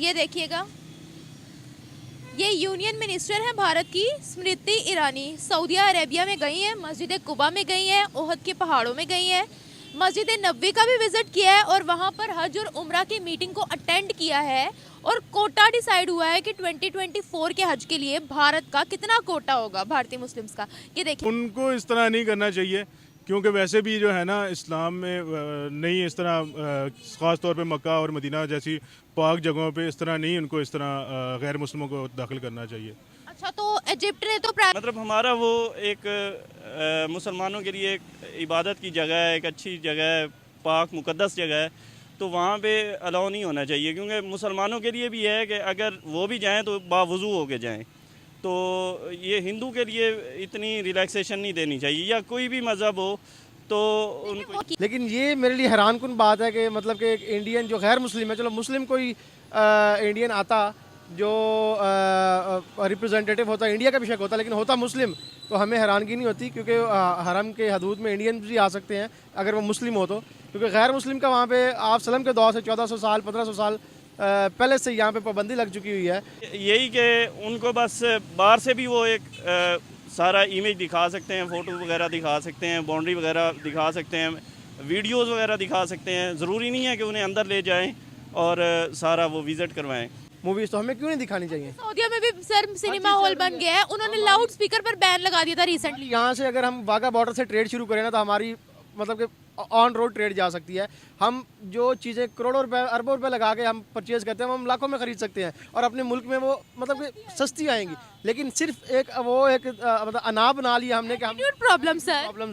ये देखिएगा, ये यूनियन मिनिस्टर हैं भारत की स्मृति ईरानी। सऊदी अरेबिया में गई हैं, मस्जिद कुबा में गई हैं, ओहद के पहाड़ों में गई हैं, मस्जिद नबवी का भी विजिट किया है और वहाँ पर हज और उम्रा की मीटिंग को अटेंड किया है। और कोटा डिसाइड हुआ है कि 2024 के हज के लिए भारत का कितना कोटा होगा भारतीय मुस्लिम्स का। ये देखिए, उनको इस तरह नहीं करना चाहिए, क्योंकि वैसे भी जो है ना इस्लाम में नहीं इस तरह ख़ास तौर पे मक्का और मदीना जैसी पाक जगहों पे इस तरह नहीं, उनको इस तरह गैर मुस्लिमों को दाखिल करना चाहिए। अच्छा, तो इजिप्ट ने तो मतलब हमारा वो एक मुसलमानों के लिए एक इबादत की जगह है, एक अच्छी जगह है, पाक मुकद्दस जगह है, तो वहाँ पे अलाउ नहीं होना चाहिए। क्योंकि मुसलमानों के लिए भी है कि अगर वो भी जाएं तो बावुज़ू होके जाएं। तो ये हिंदू के लिए इतनी रिलैक्सेशन नहीं देनी चाहिए, या कोई भी मज़हब हो तो उनको। लेकिन ये मेरे लिए हैरान कुन बात है कि मतलब कि एक इंडियन जो गैर मुस्लिम है, चलो मुस्लिम कोई इंडियन आता जो रिप्रेजेंटेटिव होता इंडिया का भी शक होता, लेकिन होता मुस्लिम, तो हमें हैरानगी नहीं होती, क्योंकि हरम के हदूद में इंडियन भी आ सकते हैं अगर वो मुस्लिम हो तो। क्योंकि गैर मुस्लिम का वहाँ पे आप सलम के दौर से 1400 साल 1500 साल पहले से यहाँ पे पाबंदी लग चुकी हुई है। यही कि उनको बस बाहर से भी वो एक सारा इमेज दिखा सकते हैं, फ़ोटो वगैरह दिखा सकते हैं, बाउंड्री वगैरह दिखा सकते हैं, वीडियोस वगैरह दिखा सकते हैं। ज़रूरी नहीं है कि उन्हें अंदर ले जाएं और सारा वो विज़िट करवाएं। मूवीज़ तो हमें क्यों नहीं दिखानी चाहिए? सऊदीया में भी सर सिनेमा हॉल बन गया है, उन्होंने लाउड स्पीकर पर बैन लगा दिया था रिसेंटली। यहाँ से अगर हम वाघा बॉर्डर से ट्रेड शुरू करें ना, तो हमारी मतलब कि ऑन रोड ट्रेड जा सकती है। हम जो चीज़ें करोड़ों रुपए अरबों रुपए लगा के हम परचेज़ करते हैं, वो हम लाखों में ख़रीद सकते हैं और अपने मुल्क में वो मतलब कि सस्ती आएंगी। लेकिन सिर्फ एक मतलब अना बना लिया हमने कि हम प्रॉब्लम्स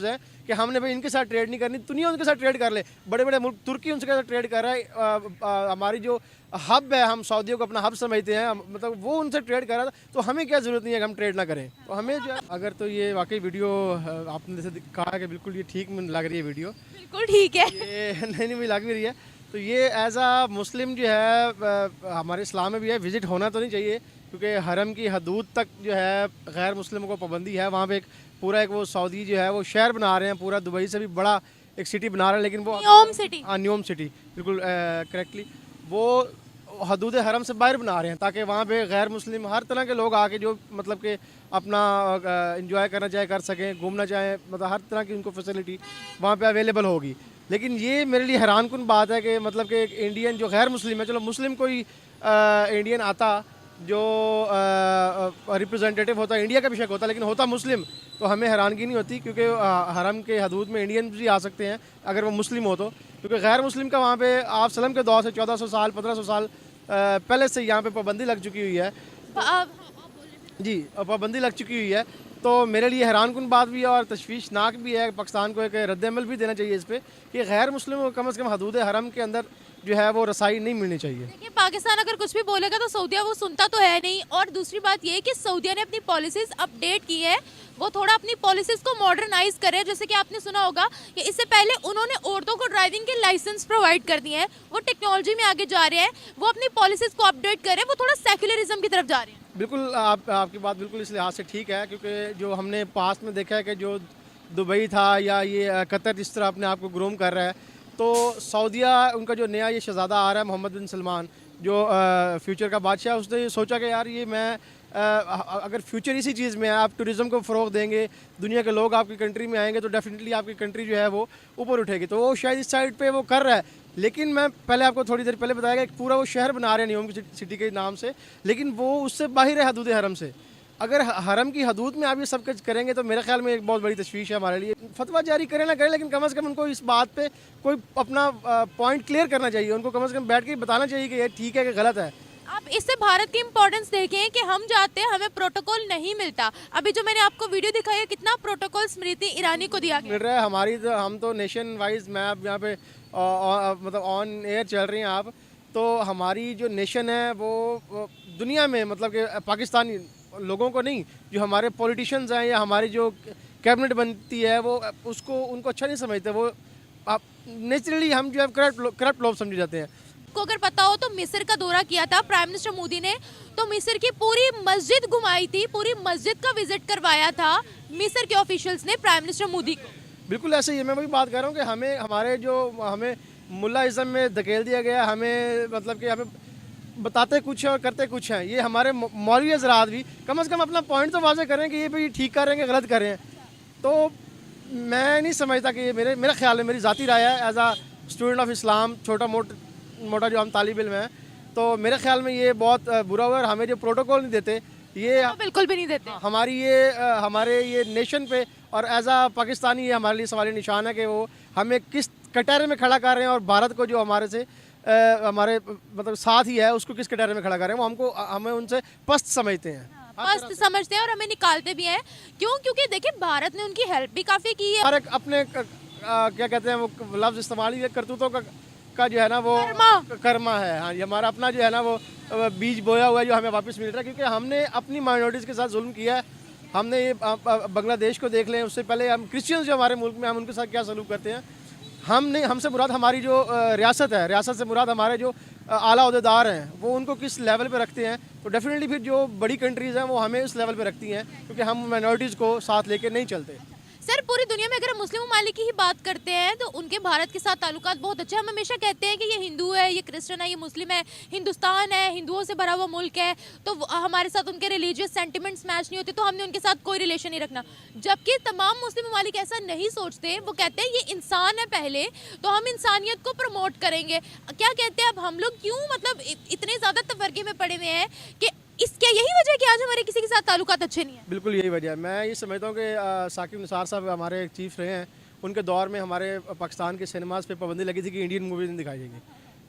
है कि हमने भाई इनके साथ ट्रेड नहीं करनी, दुनिया उनके साथ ट्रेड कर ले। बड़े बड़े मुल्क तुर्की उनके साथ ट्रेड कर रहा है, हमारी जो हब है, हम सऊदियों को अपना हब समझते हैं, मतलब वो उनसे ट्रेड कर रहा था, तो हमें क्या ज़रूरत नहीं है कि हम ट्रेड ना करें। तो हमें जो अगर तो ये वाकई वीडियो आपने जैसे कहा कि बिल्कुल ये ठीक लग रही है वीडियो, बिल्कुल ठीक है, ये नहीं भी लग भी रही है, तो ये एज आ मुस्लिम जो है हमारे इस्लाम में भी है, विज़िट होना तो नहीं चाहिए। क्योंकि हरम की हदूद तक जो है गैर मुस्लिमों को पाबंदी है। वहाँ पे एक पूरा एक वो सऊदी जो है वो शहर बना रहे हैं, पूरा दुबई से भी बड़ा एक सिटी बना रहे हैं, लेकिन वो न्योम सिटी, हाँ न्योम सिटी बिल्कुल करेक्टली, वो हदूद हरम से बाहर बना रहे हैं ताकि वहाँ पे गैर मुस्लिम हर तरह के लोग आके जो मतलब कि अपना इंजॉय करना चाहे कर सकें, घूमना चाहें, मतलब हर तरह की उनको फैसिलिटी वहाँ पे अवेलेबल होगी। लेकिन ये मेरे लिए हैरान कुन बात है कि मतलब कि एक इंडियन जो गैर मुस्लिम है, चलो मुस्लिम कोई इंडियन आता जो रिप्रेजेंटेटिव होता इंडिया का भी शक होता, लेकिन होता मुस्लिम, तो हमें हैरानगी नहीं होती, क्योंकि हरम के हदूद में इंडियन भी आ सकते हैं अगर वो मुस्लिम हो तो। क्योंकि गैर मुस्लिम का वहाँ पे आप सलम के दौर से 1400 साल 1500 साल पहले से यहाँ पे पाबंदी लग चुकी हुई है। जी, पाबंदी लग चुकी हुई है, तो मेरे लिए हैरान कुन बात भी है और तशवीशनाक भी है। पाकिस्तान को एक रद्दअमल भी देना चाहिए इस पर कि गैर मुस्लिम को कम से कम हदूद हरम के अंदर जो है वो रसाई नहीं मिलनी चाहिए। देखिए, पाकिस्तान अगर कुछ भी बोलेगा तो सऊदीया वो सुनता तो है नहीं। और दूसरी बात ये है कि सऊदीया ने अपनी पॉलिसीज अपडेट की है, वो थोड़ा अपनी पॉलिसीज को मॉडर्नाइज करे। जैसे कि आपने सुना होगा कि इससे पहले उन्होंने औरतों को ड्राइविंग के लाइसेंस प्रोवाइड कर दिए हैं, वो टेक्नोलॉजी में आगे जा रहे हैं, वो अपनी पॉलिसीज को अपडेट करें, वो थोड़ा सेक्युलरिज्म की तरफ जा रहे हैं। बिल्कुल आपकी बात बिल्कुल इस लिहाज से ठीक है, क्योंकि जो हमने पास्ट में देखा है कि जो दुबई था या ये कतर जिस तरह अपने आप को ग्रूम कर रहा है, तो सऊदीया उनका जो नया ये शहज़ादा आ रहा है मोहम्मद बिन सलमान, जो फ्यूचर का बादशाह, उसने ये सोचा कि यार ये मैं अगर फ्यूचर इसी चीज़ में है, आप टूरिज़्म को फ़रोग़ देंगे, दुनिया के लोग आपकी कंट्री में आएंगे, तो डेफिनेटली आपकी कंट्री जो है वो ऊपर उठेगी। तो वो शायद इस साइड पे वो कर रहा है। लेकिन मैं पहले आपको थोड़ी देर पहले बताया कि एक पूरा वो शहर बना रहे हैं न्योम सिटी के नाम से, लेकिन वो उससे बाहर है हदूद हरम से। अगर हरम की हदूद में आप ये सब कुछ करेंगे तो मेरे ख्याल में एक बहुत बड़ी तशवीश है हमारे लिए। फतवा जारी करें ना करें, लेकिन कम से कम उनको इस बात पे कोई अपना पॉइंट क्लियर करना चाहिए, उनको कम से कम बैठ के बताना चाहिए कि ये ठीक है कि गलत है। आप इससे भारत की इम्पोर्टेंस देखें कि हम जाते हैं, हमें प्रोटोकॉल नहीं मिलता। अभी जो मैंने आपको वीडियो दिखाई है, कितना प्रोटोकॉल स्मृति ईरानी को दिया गया मिल रहा है। हमारी तो हम तो नेशन वाइज मैप यहाँ पे मतलब ऑन एयर चल रही हैं आप, तो हमारी जो नेशन है वो दुनिया में मतलब कि पाकिस्तानी लोगों को नहीं, जो हमारे पॉलिटिशियंस हैं या हमारी जो कैबिनेट बनती है वो उसको उनको अच्छा नहीं समझते। वो आप नेचुरली हम जो है करप्ट लोग समझे जाते हैं। को अगर पता हो तो मिस्र का दौरा किया था प्राइम मिनिस्टर मोदी ने, तो मिस्र की पूरी मस्जिद घुमाई थी, पूरी मस्जिद का विजिट करवाया था मिस्र के ऑफिशियल्स ने प्राइम मिनिस्टर मोदी को। बिल्कुल ऐसे ही मैं वही बात कर रहा हूँ कि हमें मुल्लाइज़म में धकेल दिया गया, हमें मतलब कि हमें बताते कुछ है और करते कुछ हैं। ये हमारे मौलवी हज़रात भी कम से कम अपना पॉइंट तो वाज़े करें कि ये भाई ठीक कर रहे हैं कि गलत कर रहे हैं। तो मैं नहीं समझता कि ये मेरा ख्याल है, मेरी ज़ाती राय है as a student of Islam, मोटा जो हम तालिब इल्म हैं, तो मेरे ख्याल में ये बहुत बुरा हुआ है। और हमें जो प्रोटोकॉल नहीं देते ये तो बिल्कुल भी नहीं देते। हमारे ये नेशन पे और एज आ पाकिस्तानी ये हमारे लिए सवाल निशान है कि वो हमें किस कटहरे में खड़ा कर रहे हैं और भारत को जो हमारे से हमारे मतलब साथ ही है उसको किस कटहरे में खड़ा कर रहे हैं। वो हमें उनसे पस्त समझते हैं, मस्त समझते हैं और हमें निकालते भी हैं। क्यों? क्योंकि देखिए भारत ने उनकी हेल्प भी काफ़ी की है। और एक अपने क्या कहते हैं वो लफ्ज़ इस्तेमाल ही है, करतूतों का जो है ना वो कर्मा है। हाँ, ये हमारा अपना जो है ना वो बीज बोया हुआ है जो हमें वापस मिल रहा है, क्योंकि हमने अपनी माइनॉरिटीज़ के साथ जुल्म किया है। हमने ये बांग्लादेश को देख लें, उससे पहले हम क्रिश्चियंस जो हमारे मुल्क में हम उनके साथ क्या सलूक करते हैं। हमसे मुराद हमारी जो रियासत है, रियासत से मुराद हमारे जो आला ओहदेदार हैं वो उनको किस लेवल पे रखते हैं। तो डेफिनेटली फिर जो बड़ी कंट्रीज़ हैं वो हमें इस लेवल पे रखती हैं, क्योंकि हम माइनॉरिटीज़ को साथ लेके नहीं चलते। सर पूरी दुनिया में अगर हम मुस्लिम ममालिक की ही बात करते हैं तो उनके भारत के साथ ताल्लुकात बहुत अच्छे हैं। हम हमेशा कहते हैं कि ये हिंदू है, ये क्रिश्चियन है, ये मुस्लिम है, हिंदुस्तान है, हिंदुओं से भरा हुआ मुल्क है, तो हमारे साथ उनके रिलीजियस सेंटिमेंट्स मैच नहीं होते, तो हमने उनके साथ कोई रिलेशन नहीं रखना। जबकि तमाम मुस्लिम ममालिक ऐसा नहीं सोचते, वो कहते हैं ये इंसान है पहले, तो हम इंसानियत को प्रमोट करेंगे। क्या कहते हैं अब हम लोग क्यों मतलब इतने ज़्यादा तफरके में पड़े हुए हैं कि इसके यही वजह है कि आज हमारे किसी के साथ ताल्लुकात अच्छे नहीं है? बिल्कुल यही वजह है। मैं ये समझता हूँ कि साकिब निसार साहब हमारे चीफ रहे हैं, उनके दौर में हमारे पाकिस्तान के सिनेमाज पे पाबंदी लगी थी कि इंडियन मूवी नहीं दिखाई जाएगी।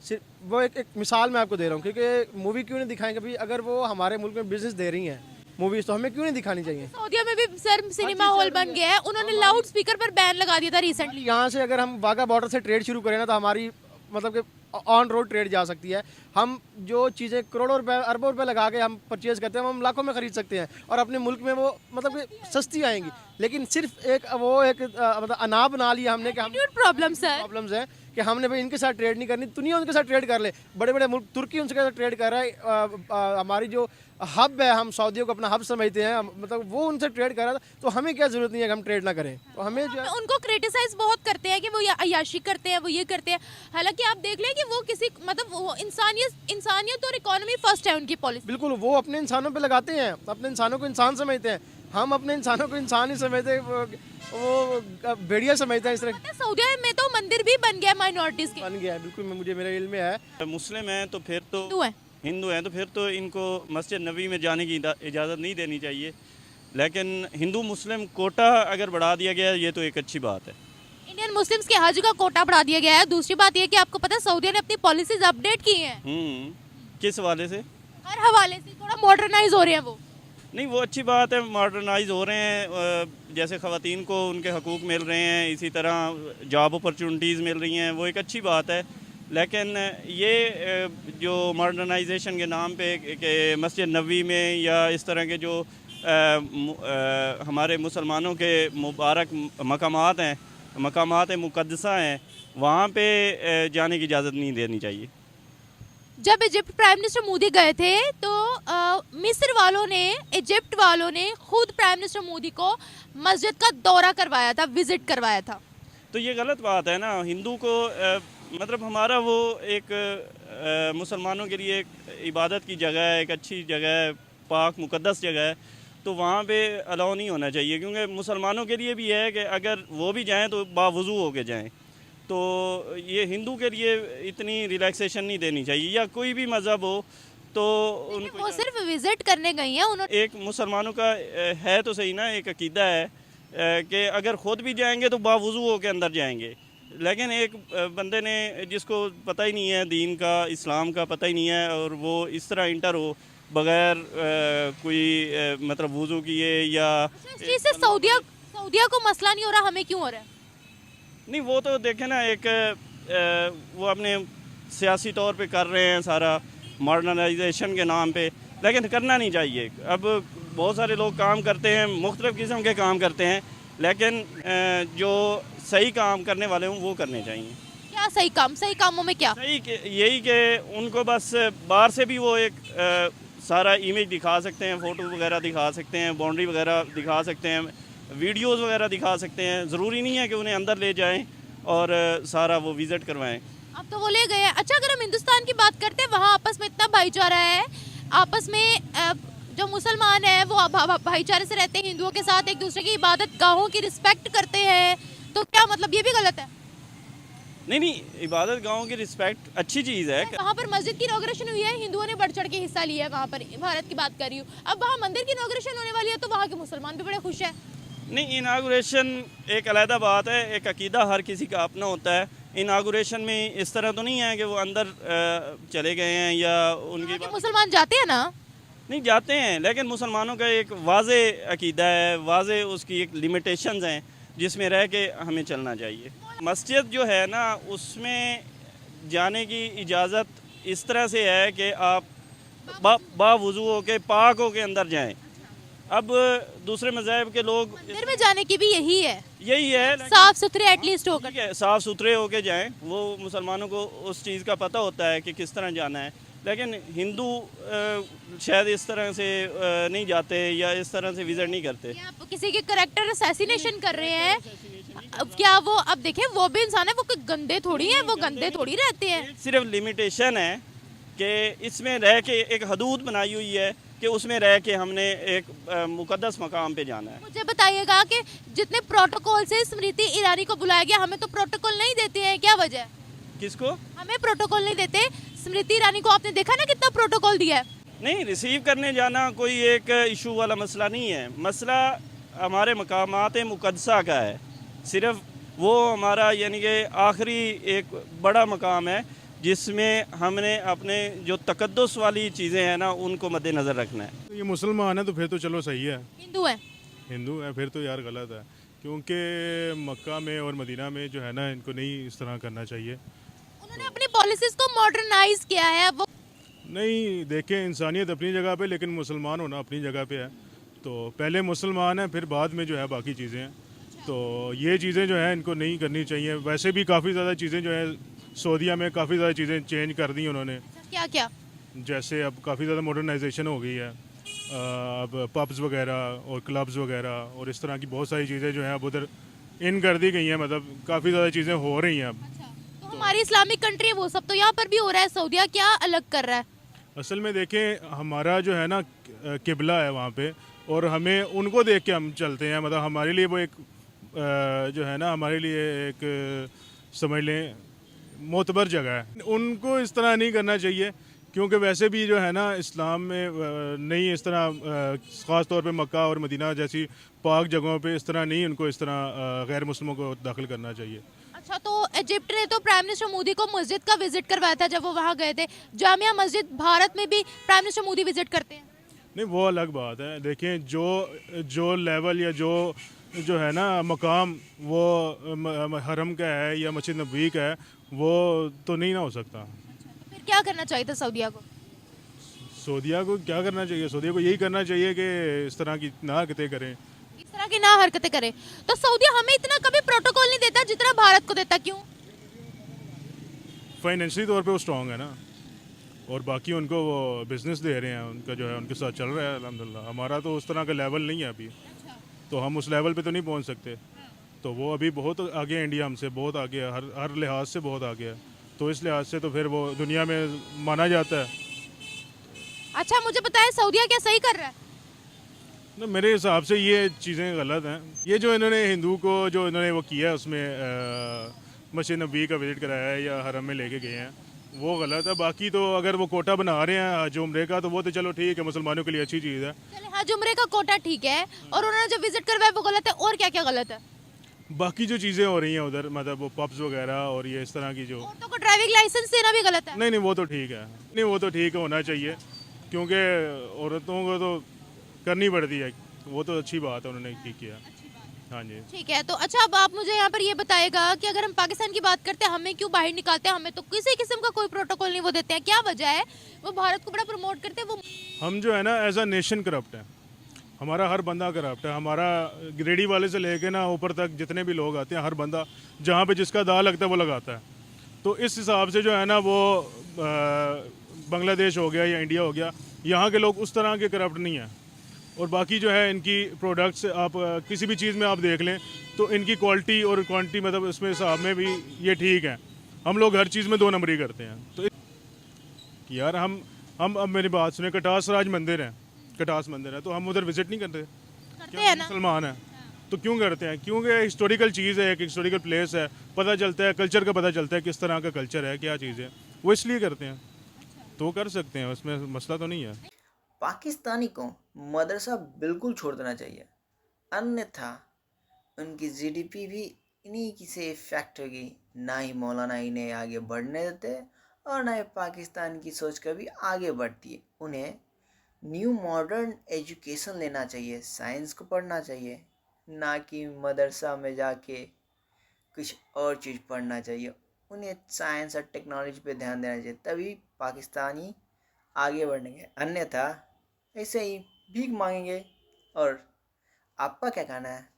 सिर्फ वो एक मिसाल मैं आपको दे रहा हूँ, क्योंकि मूवी क्यों नहीं दिखाएंगे भाई? अगर वो हमारे मुल्क में बिजनेस दे रही हैं मूवीज़, तो हमें क्यों नहीं दिखानी चाहिए? सऊदीया में भी सर सिनेमा हॉल बन गया है, उन्होंने लाउड स्पीकर पर बैन लगा दिया था रिसेंटली। यहाँ से अगर हम वाघा बॉर्डर से ट्रेड शुरू करें ना, तो हमारी मतलब कि ऑन रोड ट्रेड जा सकती है। हम जो चीज़ें करोड़ों रुपए अरबों रुपए लगा के हम परचेज़ करते हैं, हम लाखों में ख़रीद सकते हैं और अपने मुल्क में वो मतलब कि सस्ती आएंगी। लेकिन सिर्फ एक मतलब अना बना लिया हमने कि हम प्रॉब्लम्स हैं कि हमने भाई इनके साथ ट्रेड नहीं करनी, दुनिया उनके साथ ट्रेड कर ले। बड़े बड़े मुल्क तुर्की उनके साथ ट्रेड कर रहा है, हमारी जो हब है, हम सऊदियों को अपना हब समझते हैं, मतलब वो उनसे ट्रेड कर रहा था, तो हमें क्या ज़रूरत नहीं है कि हम ट्रेड ना करें। तो हमें जो उनको क्रिटिसाइज बहुत करते हैं कि वो अय्याशी करते हैं, वो ये करते हैं। हालांकि आप देख लें कि वो किसी मतलब वो इंसानियत और इकोनॉमी फर्स्ट है उनकी पॉलिसी। बिल्कुल, वो अपने इंसानों पे लगाते हैं, अपने इंसानों को इंसान समझते हैं। हम अपने इंसानों को इंसान ही समझते, वो भेड़िया समझते हैं इस तरह। सऊदीया में तो मंदिर भी बन गया माइनॉरिटीज के। बन गया है, बिल्कुल मुझे मेरे इल्म में है। मुस्लिम हैं तो फिर तो हिंदू हैं तो फिर तो इनको मस्जिद नबी में जाने की इजाज़त नहीं देनी चाहिए। लेकिन हिंदू मुस्लिम कोटा अगर बढ़ा दिया गया ये तो एक अच्छी बात है। इंडियन मुस्लिम्स के हज का कोटा बढ़ा दिया गया है। दूसरी बात ये कि आपको पता है सऊदीया ने अपनी पॉलिसीज अपडेट की हैं। किस हवाले से? हर हवाले से थोड़ा मॉडर्नाइज हो रहे हैं वो। नहीं, वो अच्छी बात है, मॉडर्नाइज हो रहे हैं। जैसे ख़वातीन को उनके हकूक़ मिल रहे हैं, इसी तरह जॉब अपॉर्चुनिटीज़ मिल रही हैं, वो एक अच्छी बात है। लेकिन ये जो मॉडर्नाइजेशन के नाम पे कि मस्जिद नबी में या इस तरह के जो हमारे मुसलमानों के मुबारक मकामात हैं, मकामात मुक़द्दसा हैं, वहाँ पे जाने की इजाज़त नहीं देनी चाहिए। जब इजिप्ट प्राइम मिनिस्टर मोदी गए थे तो मिस्र वालों ने, इजिप्ट वालों ने खुद प्राइम मिनिस्टर मोदी को मस्जिद का दौरा करवाया था, विजिट करवाया था। तो ये गलत बात है ना। हिंदू को मतलब हमारा वो एक मुसलमानों के लिए एक इबादत की जगह है, एक अच्छी जगह है, पाक मुक़द्दस जगह है, तो वहाँ पे अलाउ नहीं होना चाहिए। क्योंकि मुसलमानों के लिए भी है कि अगर वो भी जाएँ तो बावुज़ू होके जाएँ। तो ये हिंदू के लिए इतनी रिलैक्सेशन नहीं देनी चाहिए, या कोई भी मज़हब हो तो उनको। वो सिर्फ विजिट करने गई हैं उन्होंने। एक मुसलमानों का है तो सही ना, एक अकीदा है कि अगर ख़ुद भी जाएंगे तो बावुज़ू होकर अंदर जाएंगे। लेकिन एक बंदे ने जिसको पता ही नहीं है दीन का, इस्लाम का पता ही नहीं है, और वो इस तरह इंटर हो बग़ैर कोई मतलब वुज़ू किए या इस चीज़ से सऊदीया को मसला नहीं हो रहा, हमें क्यों हो रहा है? नहीं, वो तो देखें ना, एक वो अपने सियासी तौर पे कर रहे हैं सारा मॉडर्नाइजेशन के नाम पे, लेकिन करना नहीं चाहिए। अब बहुत सारे लोग काम करते हैं, मुख्तलिफ़ किस्म के काम करते हैं, लेकिन जो सही काम करने वाले हों वो करने चाहिए। क्या सही काम? सही कामों में क्या? सही यही कि उनको बस बाहर से भी वो एक सारा इमेज दिखा सकते हैं, फ़ोटो वगैरह दिखा सकते हैं, बाउंड्री वगैरह दिखा सकते हैं, वीडियोस वगैरह दिखा सकते हैं। ज़रूरी नहीं है कि उन्हें अंदर ले जाएं और सारा वो विज़िट करवाएं। अब तो वो ले गए हैं। अच्छा, अगर हम हिंदुस्तान की बात करते हैं, वहाँ आपस में इतना भाईचारा है, आपस में जो मुसलमान है वो भाईचारे से रहते हैं हिंदुओं के साथ, एक दूसरे की इबादत गाहों की रिस्पेक्ट करते हैं, तो क्या मतलब ये भी गलत है? नहीं, इबादत गाहों की रिस्पेक्ट अच्छी चीज़ है। वहाँ पर मस्जिद की इनॉग्रेशन हुई है, हिंदुओं ने बढ़ चढ़ के हिस्सा लिया है वहाँ पर, भारत की बात कर रही हूँ। अब वहाँ मंदिर की इनॉग्रेशन होने वाली है तो वहाँ के मुसलमान भी बड़े खुश है। नहीं, इनागुरेशन एक अलहदा बात है, एक अकीदा हर किसी का अपना होता है। इनागुरेशन में इस तरह तो नहीं है कि वो अंदर चले गए हैं या उनकी वहाँ के मुसलमान जाते हैं ना? नहीं जाते हैं, लेकिन मुसलमानों का एक वाज़े अकीदा है, वाज़े उसकी एक लिमिटेशंस हैं जिसमें रह के हमें चलना चाहिए। मस्जिद जो है ना, उसमें जाने की इजाज़त इस तरह से है कि आप बावुज़ू होके पाक होके अंदर जाएं। अब दूसरे मज़हब के लोग मंदिर में जाने की भी यही है, यही है, साफ सुथरे एटलीस्ट होकर। ठीक है, साफ़ सुथरे होके जाएं। वो मुसलमानों को उस चीज़ का पता होता है कि किस तरह जाना है, लेकिन हिंदू शायद इस तरह से नहीं जाते या इस तरह से विज़िट नहीं करते। ये आप किसी के करेक्टर असैसिनेशन कर रहे हैं। अब क्या वो, अब देखें, वो भी इंसान है, वो कोई गंदे थोड़ी है, वो गंदे थोड़ी रहते हैं। सिर्फ लिमिटेशन है कि इसमें रह के एक हदूद बनाई हुई है कि उसमें रह के हमने एक मुकद्दस मकाम पे जाना है। मुझे बताइएगा कि जितने प्रोटोकॉल से स्मृति ईरानी को बुलाया गया, हमें तो प्रोटोकॉल नहीं देते हैं, क्या वजह है? किसको? हमें प्रोटोकॉल नहीं देते। स्मृति ईरानी को आपने देखा ना कितना प्रोटोकॉल दिया है। नहीं, रिसीव करने जाना कोई एक इशू वाला मसला नहीं है। मसला हमारे मकामात मुक़द्दसा का है। सिर्फ वो हमारा यानी कि आखिरी एक बड़ा मकाम है जिसमें हमने अपने जो तकद्दुस वाली चीज़ें हैं ना, उनको मद्देनज़र रखना है। ये मुसलमान है तो फिर तो चलो सही है, हिंदू है। हिंदू है फिर तो यार गलत है, क्योंकि मक्का में और मदीना में जो है ना, इनको नहीं इस तरह करना चाहिए। उन्होंने अपनी पॉलिसीज को मॉडर्नाइज किया है। वो नहीं, देखें, इंसानियत अपनी जगह पे, लेकिन मुसलमान होना अपनी जगह पे है। तो पहले मुसलमान है, फिर बाद में जो है बाकी चीज़ें हैं। तो ये चीज़ें जो है इनको नहीं करनी चाहिए। वैसे भी काफ़ी ज़्यादा चीज़ें जो है सऊदीया में काफ़ी ज़्यादा चीज़ें चेंज कर दी उन्होंने। क्या क्या? जैसे अब काफ़ी ज़्यादा मॉडर्नाइजेशन हो गई है। अब पब्स वगैरह और क्लब्स वगैरह और इस तरह की बहुत सारी चीज़ें जो हैं अब उधर इन कर दी गई हैं। मतलब काफ़ी ज़्यादा चीज़ें हो रही हैं अब। तो हमारी इस्लामिक कंट्री है वो सब तो यहाँ पर भी हो रहा है। सऊदीया क्या अलग कर रहा है? असल में देखें, हमारा जो है ना किबला है वहाँ पे, और हमें उनको देख के हम चलते हैं। मतलब हमारे लिए वो एक जो है ना, हमारे लिए एक समझ लें मोतबर जगह है। उनको इस तरह नहीं करना चाहिए, क्योंकि वैसे भी जो है ना इस्लाम में नहीं इस तरह, ख़ास तौर पे मक्का और मदीना जैसी पाक जगहों पे इस तरह नहीं, उनको इस तरह गैर मुस्लिमों को दाखिल करना चाहिए। अच्छा, तो इजिप्ट ने तो प्राइम मिनिस्टर मोदी को मस्जिद का विजिट करवाया था जब वो वहाँ गए थे। जामिया मस्जिद भारत में भी प्राइम मिनिस्टर मोदी विजिट करते हैं। नहीं, वो अलग बात है। देखें, जो लेवल या जो है ना मकाम वो हरम का है या मस्जिद नबवी का है, वो तो नहीं ना हो सकता। तो फिर क्या करना चाहिए था सऊदीया को? सऊदीया को क्या करना चाहिए? सऊदीया को यही करना चाहिए कि इस तरह की ना हरकतें करें। इस तरह की ना हरकतें करे। तो सऊदीया हमें इतना कभी प्रोटोकॉल नहीं देता जितना भारत को देता, क्यों? फाइनेंशियली तौर पे वो स्ट्रॉन्ग है ना, और बाकी उनको वो बिजनेस दे रहे हैं, उनका जो है उनके साथ चल रहा है अल्हम्दुलिल्लाह। हमारा तो उस तरह का लेवल नहीं है अभी, तो हम उस लेवल पे तो नहीं पहुंच सकते। तो वो अभी बहुत आगे है, इंडिया हमसे बहुत आगे है, हर लिहाज से बहुत आगे है। तो इस लिहाज से तो फिर वो दुनिया में माना जाता है। अच्छा, मुझे बताएं, सऊदीया क्या सही कर रहा है? ना, मेरे हिसाब से ये चीज़ें गलत हैं। ये जो इन्होंने हिंदू को जो इन्होंने वो किया है, उसमें मस्जिद नबी का विजिट कराया है या हरम में लेके गए हैं, वो गलत है। बाकी तो अगर वो कोटा बना रहे हैं हज उम्रे का, तो वो तो चलो ठीक है, मुसलमानों के लिए अच्छी चीज़ है। चले, हज उम्रे का कोटा ठीक है, और उन्होंने जो विजिट करवाया वो गलत है, और क्या क्या गलत है? बाकी जो चीज़ें हो रही हैं उधर, मतलब वो पब्स वगैरह और ये इस तरह की जो, औरतों को ड्राइविंग लाइसेंस देना भी गलत है। नहीं नहीं, वो तो ठीक है। नहीं, वो तो ठीक होना चाहिए, क्योंकि औरतों को तो करनी पड़ती है। वो तो अच्छी बात है उन्होंने की किया। हाँ जी। ठीक है, तो अच्छा, अब आप मुझे यहाँ पर ये बताएगा कि अगर हम पाकिस्तान की बात करते हैं, हमें क्यों बाहर निकालते हैं? हमें तो किसी किस्म का कोई प्रोटोकॉल नहीं वो देते हैं, क्या वजह है? वो भारत को बड़ा प्रमोट करते हैं। वो हम जो है ना एज अ नेशन करप्ट है, हमारा हर बंदा करप्ट है। हमारा ग्रेडी वाले से लेके ना ऊपर तक जितने भी लोग आते हैं, हर बंदा जहाँ पे जिसका दाव लगता है वो लगाता है। तो इस हिसाब से जो है ना वो बांग्लादेश हो गया या इंडिया हो गया, यहाँ के लोग उस तरह के करप्ट नहीं हैं। और बाकी जो है इनकी प्रोडक्ट्स आप किसी भी चीज़ में आप देख लें तो इनकी क्वालिटी और क्वांटिटी, मतलब इसमें हिसाब में भी ये ठीक है। हम लोग हर चीज़ में 2 नंबरी करते हैं। तो यार हम अब मेरी बात सुने, कटास राज मंदिर है, कटास मंदिर है, तो हम उधर विजिट नहीं करते? करते क्या हैं ना। मुसलमान है तो क्यों करते हैं? क्योंकि हिस्टोरिकल चीज़ है, एक हिस्टोरिकल प्लेस है, पता चलता है कल्चर का, पता चलता है किस तरह का कल्चर है, क्या चीज़ है, वो इसलिए करते हैं। तो कर सकते हैं, उसमें मसला तो नहीं है। पाकिस्तानी को मदरसा बिल्कुल छोड़ देना चाहिए, अन्यथा उनकी जीडीपी भी इन्हीं की से इफेक्ट होगी। ना ही मौलाना इन्हें आगे बढ़ने देते और ना ही पाकिस्तान की सोच कभी आगे बढ़ती है। उन्हें न्यू मॉडर्न एजुकेशन लेना चाहिए, साइंस को पढ़ना चाहिए, ना कि मदरसा में जाके कुछ और चीज़ पढ़ना चाहिए। उन्हें साइंस और टेक्नोलॉजी पे ध्यान देना चाहिए, तभी पाकिस्तानी आगे बढ़ेंगे, अन्यथा ऐसे ही भीख मांगेंगे। और आपका क्या कहना है?